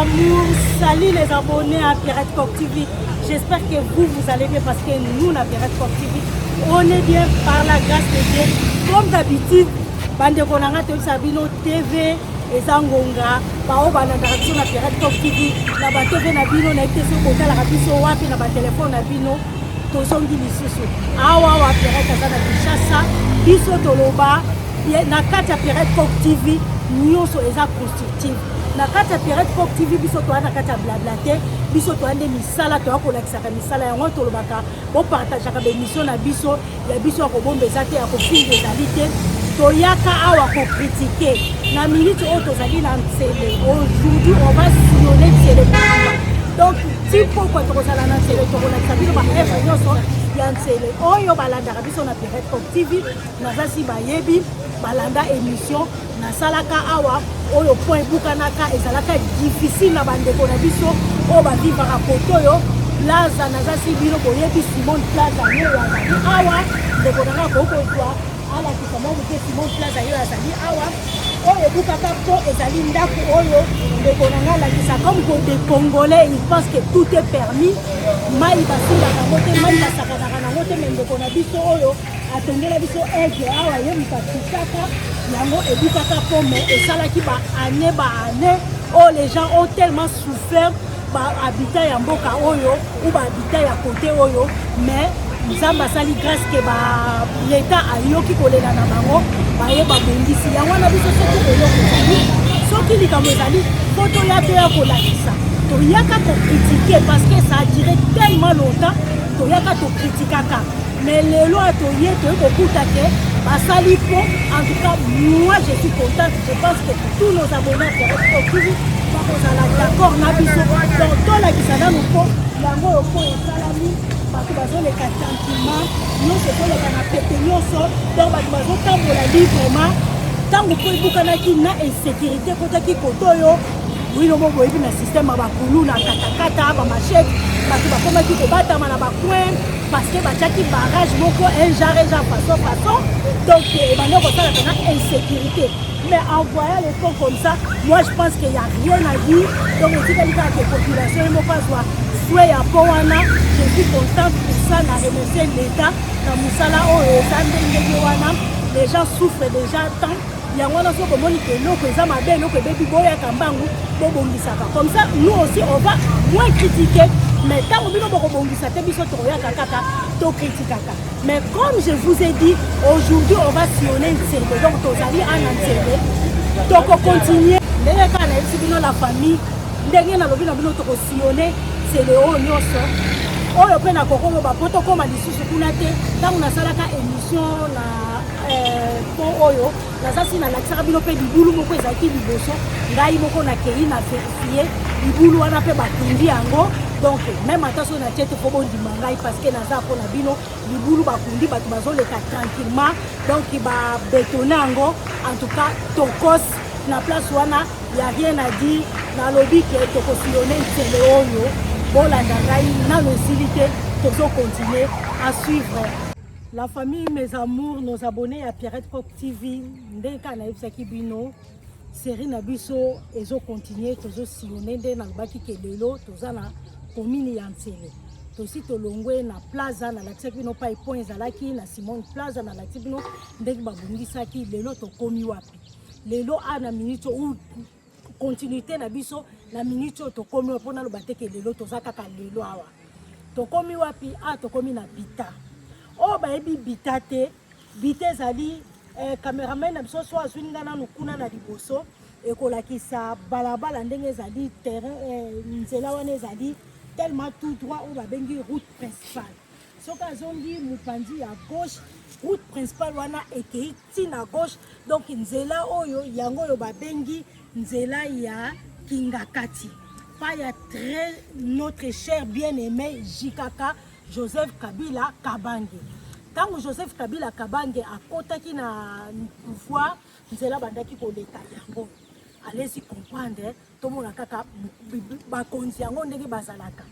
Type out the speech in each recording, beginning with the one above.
amours, salut les abonnés à Pirate Coq TV. J'espère que vous allez bien parce que nous, à Pirate Coq TV, on est bien par la grâce de Dieu. Comme d'habitude, Bande Konanga Sabino TV et Zangonga, Bao Banadaraction à Pirate Coq TV, la TV Nabino, n'a été sur le côté, la rapiso, wapi, la téléphone Nabino, Tozongi Lisusu. Awa, Pirate Azana Kishasa, Biso Toloba, Nakata Pirate Coq TV, Nyoso Eza constructive. Na kati ya Pirate Coq TV biso to na kati ya blablate biso to ande misala to akolakisa ka misala yango to lobaka bo partage ka émission na biso ya biso ko bombe zate ya ko finge zalité to yaka awa ko critiquer na minute o to zali na nsele aujourd'hui on va sillonner le donc si pourquoi to sala na nsele to kolakisa biso ba nyonso ya nsele oyo balanda biso na Pirate Coq TV na zasi bayebi balanda émission na salaka awa oyo point bukanaka ezalaka difficile na bandeko na biso o ba vivre à Kotoyo Plaza na zasi bino boyebi Simon Plaza yo azali awa ndeko na koko kwa ala kisama ke Simon Plaza yo azali awa oyo bukaka po ezali ndako oyo ndeko na la kisa comme côté congolais il pense que tout est permis mai basinga na mote mai basaka na mote ndeko na biso oyo atongela biso ege awa ye mukataka yango ebukaka pome esalaki ba année oh les gens ont tellement souffert ba habitat ya mboka oyo ou ba habitat ya côté oyo mais nzamba sali grâce que ba l'état ayoki kolela na bango ba ye ba bongisi yango na biso soki eloko ezali soki likambo ezali foto ya to ya kolakisa to yaka ko critiquer parce que ça a duré tellement longtemps to yaka to critiquer mais les lois atoyé to kokutake basali po en tout cas moi je suis contente je pense que tous nos abonnés bakozala d'accord na biso donc tolakisa nanu po yango oyo po esalami bato bazoleka tranquillement nyonso toleka na pete nyonso donc bato bazotambola librement ntango po ebukanaki na insécurité kotaki koto oyo wino mo boyebi na système ya bakulu na katakata bamachete bato bakomaki kobatama na bacoin parce que batiaki barrage moko un genre façon donc ebanda kosalaka na insécurité mais en voyant les fonds comme ça moi je pense qu'il n'y a rien à dire donc etikali kaka ke population moko azwa souhait ya po wana je suis contente pour ça na remercier l'état na mosala oyo eza ndenge wana les gens souffrent déjà tant yango wana so komoni ke eloko eza mabe eloko ebebi boyaka mbangu bobongisaka comme ça nous aussi on va moins critiquer mais tant que nous bongisa te biso toyaka kaka to critiquaka mais comme je vous ai dit aujourd'hui on va sillonner Nsele donc tozali en Nsele donc on continue ndenge kana yebisi bino la famille ndenge na lobi na bino to sillonner Nsele oyo nyonso oyo pe na kokongo bapoto koma lisusu kuna te ntango nasalaka émission na po oyo nazasi na lakisaka bino mpe libulu moko ezalaki liboso ngai moko nakei na verifie libulu wana mpe batundi yango donc même attention na tete po bondima ngai parce que naza mpona bino libulu bakundi bato bazoleka tranquillement donc babetone yango en tout cas tokos na place wana ya rien à dire nalobi ke tokosillone Nsele oyo bolanda ngai nano esili te tozocontinue à suivre. La famille, mes amours, nos abonnés à Pirate Coq TV, ndeka na yebisaki bino série na biso ezo continuer tozo sillonner nde na lobaki ke lelo toza na commune ya Nsele tosi tolongwe na plaza na lakisaki bino pa point ezalaki na Simon Plaza na lakisaki bino ndenge babongisaki lelo tokomi wapi lelo ana minute ou continuité na biso na minute tokomi mpona lobate ke lelo toza kaka lelo awa tokomi wapi tokomi na bita o bayebi bita te bita ezali cameraman na biso so azwinga nanu kuna na liboso ekolakisa balabala ndenge ezali terrain nzela wana ezali tellement tout droit oyo babengi route principale soki azongi mopanzi ya gauche route principale wana ekei ntina gauche donc nzela oyo yango oyo babengi nzela ya Kingakati pa ya très notre cher bien-aimé JKK Joseph Kabila Kabange. Tango Joseph Kabila Kabange akotaki na pouvoir nzela bandaki koleka yango allez-y comprendre tomona kaka bakonzi yango ndenge bazalaka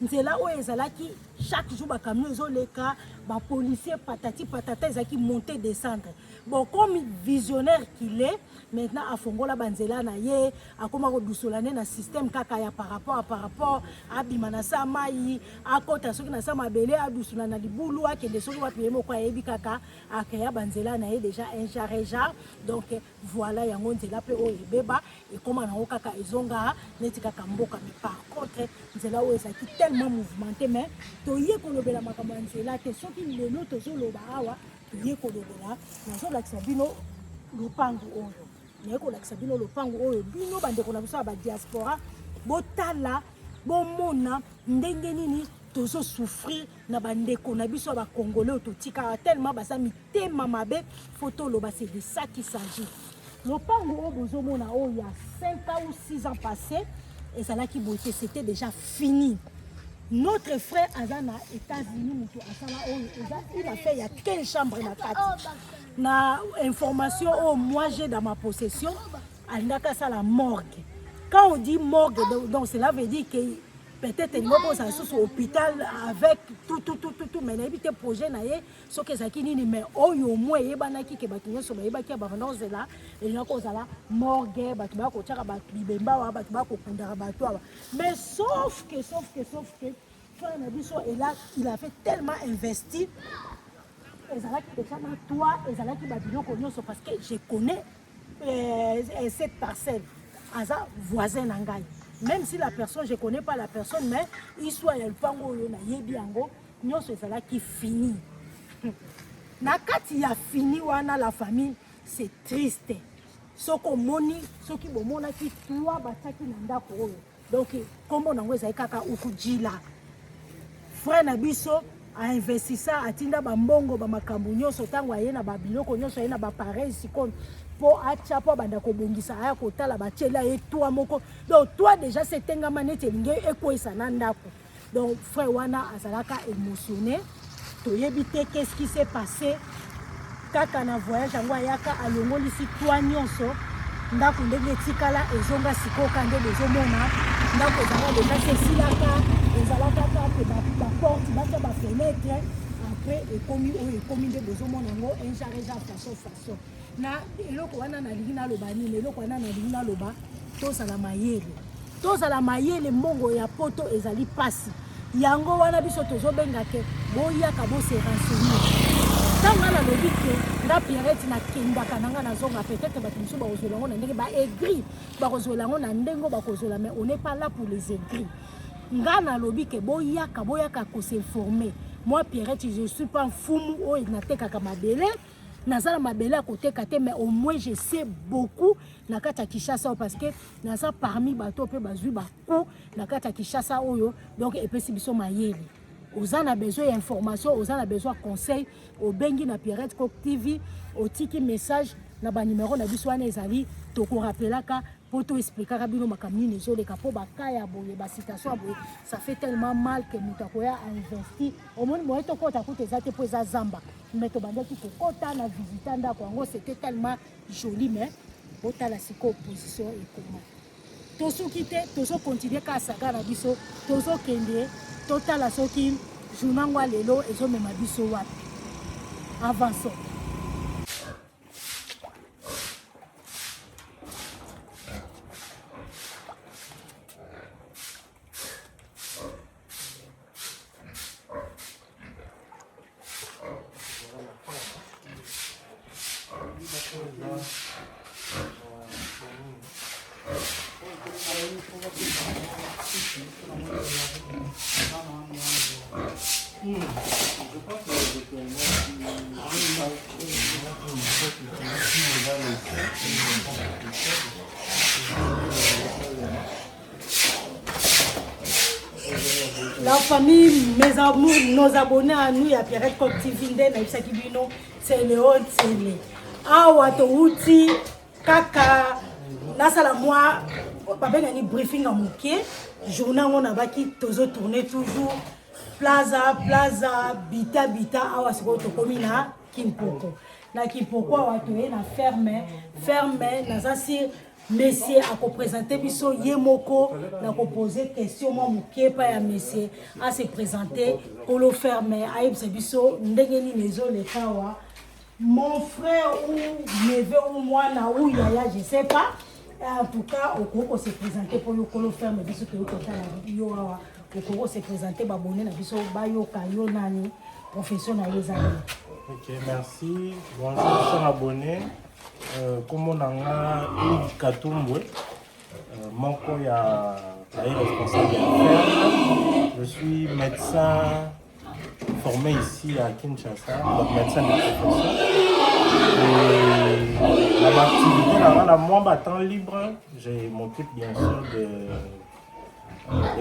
nzela oyo ezalaki chaque jour ba camion ezoleka ba policier patati patata ezaki monter descendre bon comme visionnaire qu'il est maintenant afongola banzela na ye akoma ko dusolane na système kaka ya par rapport abima na samai akota soki na sama belé adusuna na libulu akende soki wa piyemo kwa yebi kaka akaya banzela na ye déjà un chargeur donc voilà yango nzela pe o ebeba et comment na kaka ezonga neti kaka mboka mais par contre nzela o ezaki tellement mouvementé mais toye ko lobela makambo nzela te soki lelo tozo loba awa toye ko lobela na zo la kisabino lupangu oyo Neko la kisabino lopango oyo bino bandeko na biso ba diaspora botala bomona ndenge nini tozo souffrir na bandeko na biso ba congolais totika tellement basa mitema mabe photo loba c'est de ça qu'il s'agit lopango oyo bozomona oyo il y a 5 ans ou 6 ans passés et ça là qui beauté c'était déjà fini. Notre frère Azana États-Unis il a fait il y a 15 chambres na kati. Na information oh moi j'ai dans ma possession andaka ça la morgue. Quand on dit morgue donc cela veut dire que peut-être il va poser sous hôpital avec tout mais n'habite projet na ye so que ça kinini mais oyo moi yebana ki ke batunyo so bayeba ki ba non là et na ko la morgue batu ba ko tshaka ba bibemba wa batu ba ko kundara batu mais sauf que frère Nabiso et là il a fait tellement investi parce que je connais cette personne, Aza voisin Nangai. Même si la personne, je ne connais pas la personne, mais il soit le pango, il y a cela qui finit. Nakati a fini, la famille, c'est triste. Ce qu'on moni, ce qui mona qui toi, bataki nanda ko. Donc, comme on a kaka ukujila. Frère Nabiso a investi ça atinda bambongo ba makambo nyonso tango ayena ba biloko nyonso ayena ba pareil sikon po acha po banda ko bongisa aya ko tala ba chela et toi moko donc toi déjà c'est un manete linge ekoisa na ndako donc frère wana azalaka émotionné to yebite qu'est-ce qui s'est passé kaka na voyage yango ayaka alongoli si toi nyonso ndako ndenge tikala ezonga sikoka nde bezomona ndako ezanga déjà sesilaka ezalaka kaka ba porte ba fenêtre après ekomi nde bezomona yango un chargeur façon na eloko wana na lingina loba nini eloko wana na lingina loba tozala mayele mbongo ya poto ezali pasi yango wana biso tozobenga ke boyaka bo se renseigner tanga na lobi ke nga Pierrette na kendaka nanga na zonga peut-être ba timiso ba ozola ngo na ndenge ba aigri ba ozola ngo na ndengo ba kozola mais on n'est pas là pour les aigris nga na lobi ke boyaka ko s'informer moi Pierrette je suis pas fou ou na tekaka mabele nazala mabele à côté kate mais au moins je sais beaucoup na kata Kinshasa parce que naza parmi bato pe bazui ba ko na kata Kinshasa oyo donc epesi biso mayele ozana besoin d'information ozana besoin conseil au bengi na Pierrette Coq TV au tiki message na ba numéro na biso wana ezali to ko rappelaka pour tout expliquer rabino makamini les autres capo bakaya boye ba situation boye ça fait tellement mal que mutakoya a investi au moins moi to kota kote zate po za zamba mais to banda ki ko kota na visiter ndako ngo c'était tellement joli mais bota siko position et comment to so quitter to so continuer ka saga na biso to so kende total soki journangwa lelo ezo mema biso wapi avançons. La famille, mes amours, nos abonnés à nous, il y a Pierrette Coq TV, c'est Léon Tsele. Awa to uti kaka nasala moi papa ngani briefing à moké journée on a baki tozo tourner toujours plaza bita awa siko to komina Kimpoko na Kimpoko awa to na ferme na sasi Monsieur a présenté biso yemoko na ko poser question moi moké pa ya monsieur a se présenter kolo ferme a biso ndenge ni lezo le kawa mon frère ou neveu ou moi, ou yaya, je ne sais pas. En tout cas, au Congo se présenter pour le colo ferme, parce que au Congo se présenter, babonné, na biso bayo kayo nani, professionnel les amis. Ok, merci. Bonjour, chers abonnés. Comme on a eu Katumbwe, Manko ya responsable d'affaires. Je suis médecin formé ici à Kinshasa, donc médecin de profession. Et mon activité là, moi, temps libre, je m'occupe bien sûr de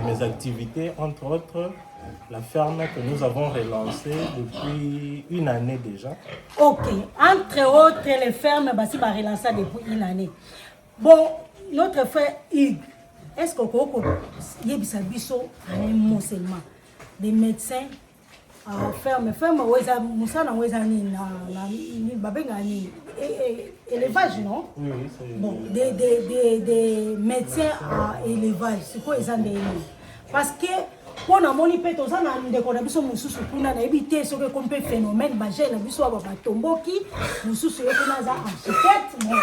mes activités, entre autres la ferme que nous avons relancée depuis une année déjà. Ok, entre autres les fermes, basi va relancer depuis une année. Bon, notre frère Hugues, est-ce que vous avez biso un mot seulement des médecins ferme weza musana weza ni na babenga ni élevage non? Oui, c'est bon des médecins à élevage c'est quoi ils ont des parce que pour na moni pe toza na ndeko na biso mususu kuna na ebité ce que comme phénomène ba gène biso ba tomboki mususu yo kuna za architecte bon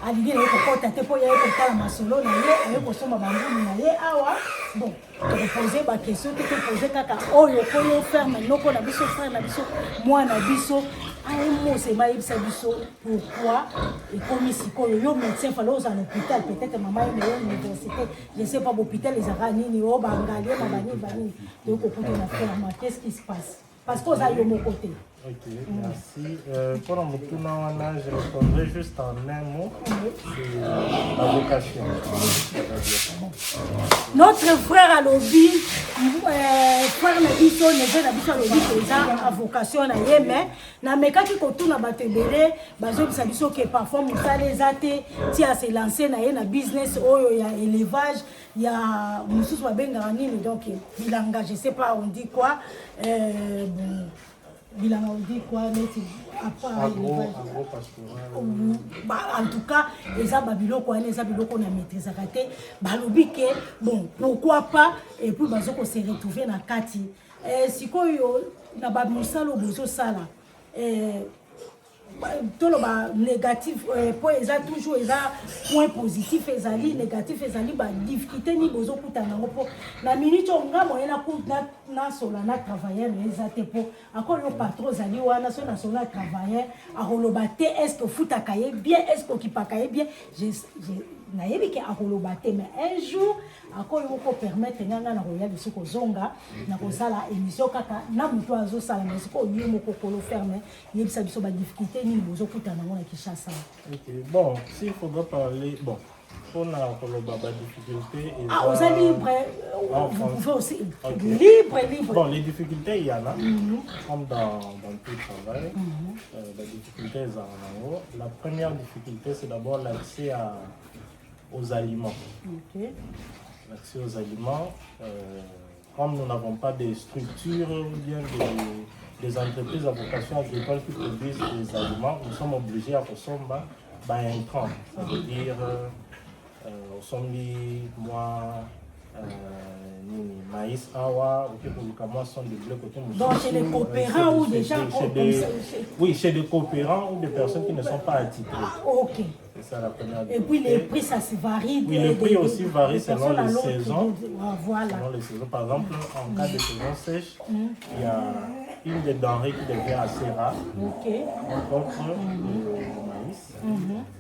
alingi na ko kota te po ya ko kala masolo na ye ayo ko soma bangulu na ye awa bon te poser ba question te poser kaka oyo ko yo ferme noko na biso frère na biso moi na biso ay mo c'est ma yebisa biso pourquoi et comme ici ko yo médecin fallait aux hôpital peut-être maman est université je sais pas hôpital les arani ni o bangali na bani donc la ferme qu'est-ce qui se passe parce que ça y est mon côté. Ok, merci. Pour mon tour, je répondrai juste en un mot, c'est la vocation. Notre frère à lobby, frère Nabiso, neveu Nabiso à lobby, c'est ça, à vocation, mais na meka qui continue à battre belé, bazo bisabiso que parfois musa les athées, ti a se lancer na business, oh il y a élevage, il y a musu soit bengarani, donc bilanga, je sais pas on dit quoi, bon. Bilanga on dit quoi en tout cas les ababilo quoi les ababilo qu'on a maîtrisé raté balobi que bon pourquoi pas et puis bazo ko se retrouver na kati sikoyo na ba musalo bozo sala tout le bas négatif pour les a toujours les a point positif les ali négatif les ali ba difficulté ni bozo kutana ngopo na minute onga moyena ku na sola na travailler les a te po encore le patron zali wana so na sola travailler a holobate est-ce que futa kaye bien est-ce que qui pas kaye bien je na yebi ke a holobate mais un jour encore il faut permettre nganga na roya de soko zonga na ko sala émission kaka na muto azo sala mais soko yé moko kolo ferme yebi sa biso ba difficulté ni bozo kutana ngona Kinshasa. OK, bon, s'il faudra parler bon on a la difficulté et vous êtes libre vous pouvez aussi libre bon les difficultés il y en a comme dans tout travail la difficulté est en haut. La première difficulté c'est d'abord l'accès aux aliments. OK. L'accès aux aliments, comme nous n'avons pas de structures ou bien des entreprises à vocation agricole qui produisent des aliments, nous sommes obligés à consommer un train. Ça veut dire, au sommet, maïs, awa, ou sont des bleus côté. Donc chez les coopérants ou des gens oui, chez des coopérants ou des personnes qui ne sont pas attitrées. OK. C'est ça la première. Et puis les prix ça se varie. Oui, les prix aussi varient selon les saisons. Voilà. Selon les saisons. Par exemple, en cas de saison sèche, il y a une des denrées qui devient assez rare. OK. Entre autres, le maïs.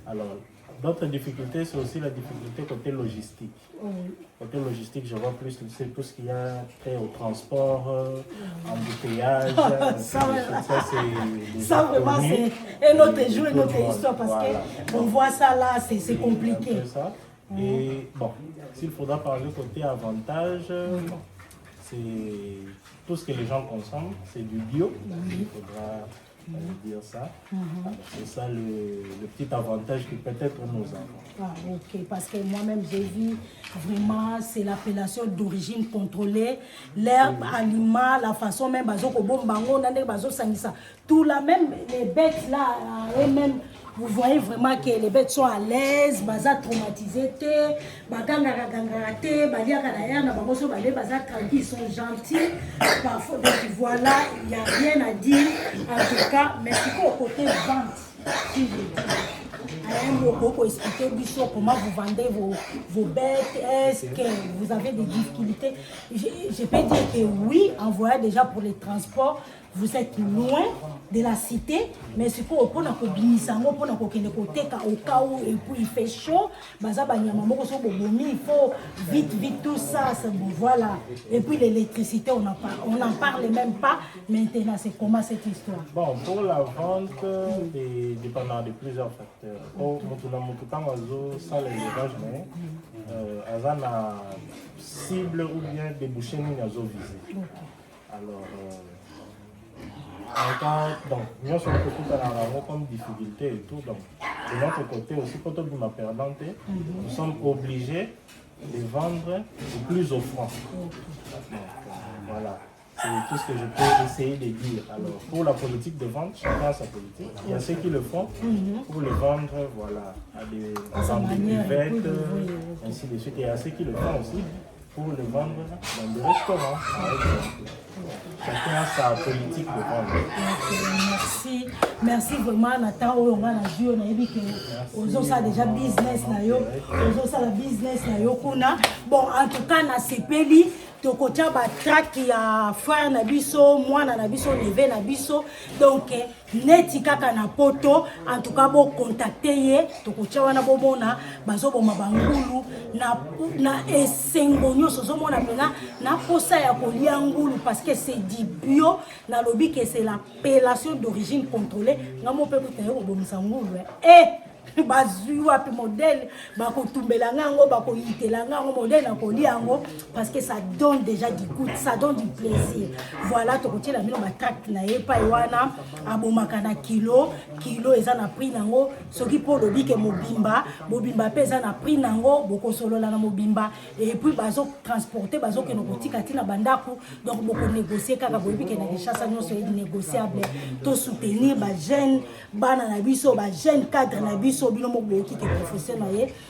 Alors, d'autres difficultés, c'est aussi la difficulté côté logistique. Côté logistique, je vois plus c'est tout ce qu'il y a trait au transport, embouteillage. Ça vraiment, c'est un autre jour, une autre histoire, parce qu'on voit ça là, c'est compliqué. Ça. Et bon, s'il faudra parler côté avantage, c'est tout ce que les gens consomment, c'est du bio. Il faudra dire ça. C'est ça le petit avantage que peut-être nous avons. Ah, ok, parce que moi-même j'ai vu vraiment c'est l'appellation d'origine contrôlée, l'herbe, aliment, la façon même bazo ko bombango nande bazo sangisa tout la même les bêtes là elles-mêmes vous voyez vraiment que les bêtes sont à l'aise, baza traumatisés, baganga tranquille, ils sont gentils. Parfois, donc voilà, il n'y a rien à dire. En tout cas, mais c'est au côté vente, si je dis. Pour expliquer comment vous vendez vos bêtes, est-ce que vous avez des difficultés? Je peux dire que oui, en voyage déjà pour les transports, vous êtes loin de la cité, mais c'est pour au cas où et puis il fait chaud, il faut vite tout ça, c'est bon, voilà. Et puis l'électricité, on n'en parle même pas. Maintenant, c'est comment cette histoire? Bon, pour la vente, dépendant de plusieurs facteurs. Pour ça l'élevage, mais la cible ou bien débouché ni visé. Alors, donc, nous sommes comme difficulté et tout. Donc, de notre côté aussi, quand on m'a perdante, nous sommes obligés de vendre le plus offrant. Voilà. C'est tout ce que je peux essayer de dire. Alors, pour la politique de vente, chacun a sa politique. Il y a ceux qui le font pour le vendre, voilà, à des buvettes, ainsi de suite. Et il y a ceux qui le font aussi pour le vendre dans des restaurants, par exemple. Chacun a sa politique de vente. Merci vraiment, Nathan. On a vu, on a dit que on a déjà business, bon, en tout cas, na CPLI. Tokotia batrack ya frère na biso mwana na biso neve na biso donc neti kaka na poto en tout cas bo contacter ye tokotia wana bomona bazoboma bangulu na esengo nyoso zomona pena na posa ya kolia ngulu parce que c'est du bio na lobi que c'est l'appellation d'origine contrôlée ngamo pe kutaye kobomisa ngulu bazua pe modèle bakotumbela ngango bakoyitela ngango modèle na koliango parce que ça donne déjà du goût, ça donne du plaisir. Voilà to kotiela mino batrack na yepa wana abomaka na kilo eza na prix nango soki po lobi ke mobimba pe eza na prix nango boko solola na mobimba et puis bazo transporter bazo ke no kotika tina bandaku donc boko négocier kaka boyebi ke na richassa nyonso est négociable to soutenir ba jeune bana na biso ba jeune cadre na biso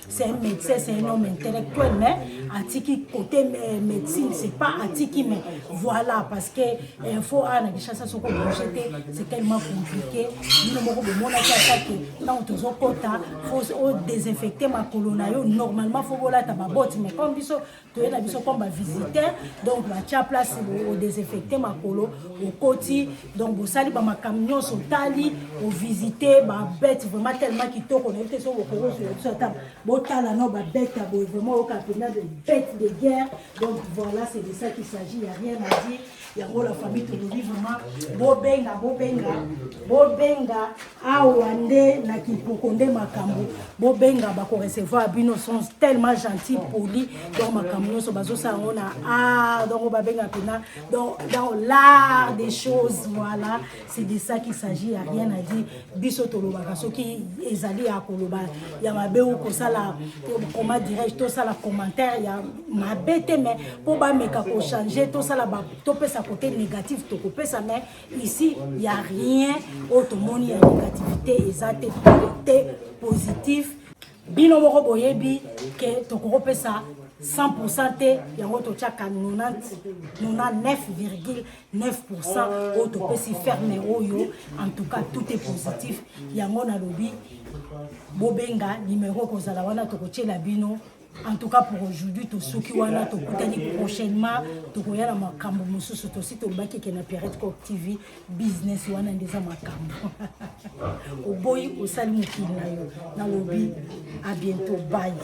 c'est un médecin, c'est un homme intellectuel, mais atiki côté médecine, c'est pas atiki, mais voilà, parce que il faut c'est tellement compliqué. Il faut désinfecter ma colonne. Normalement, il faut voler ta babotte, mais comme tu es comme visiteur, donc la place au désinfecter ma colonne, au côté, donc vous salez ma camion sur tali, au visiter ma bête vraiment tellement qui on a été sur le vraiment au capital de bêtes de guerre. Donc voilà, c'est de ça qu'il s'agit, il n'y a rien à dire. Il y a la famille qui nous dit vraiment Bobenga, Awande, Nakipokonde Makambo, Bobenga, Bako recevoir, Bino sont tellement gentils, polis, donc Makambo, Sobazosa, on a, donc Babenga Pena, dans l'art des choses, voilà, c'est de ça qu'il s'agit, il n'y a rien à dire. Bisotolo Bakaso qui est allé à Koloba, il y a ma béou, comment dirais-je, tout ça, la commentaire, il y a ma bête, mais pour me changer, tout ça, la topé sa côté négatif, tout couper ça, mais ici, il n'y a rien, autrement, il y a négativité, exacte, positif. Bino moko boyebi, que tu coupes ça. 100% te yango to tchaka 99,9% auto pesi ferme oyo en tout cas tout est positif yango na lobi bobenga numéro kozala wana to kotiela bino en tout cas pour aujourd'hui to soki wana to kutani prochainement to koyala makambo mususu to sito baki ke na Pirate Coq TV business wana ndeza makambo oboyi osali mukina yo na lobi à bientôt bye.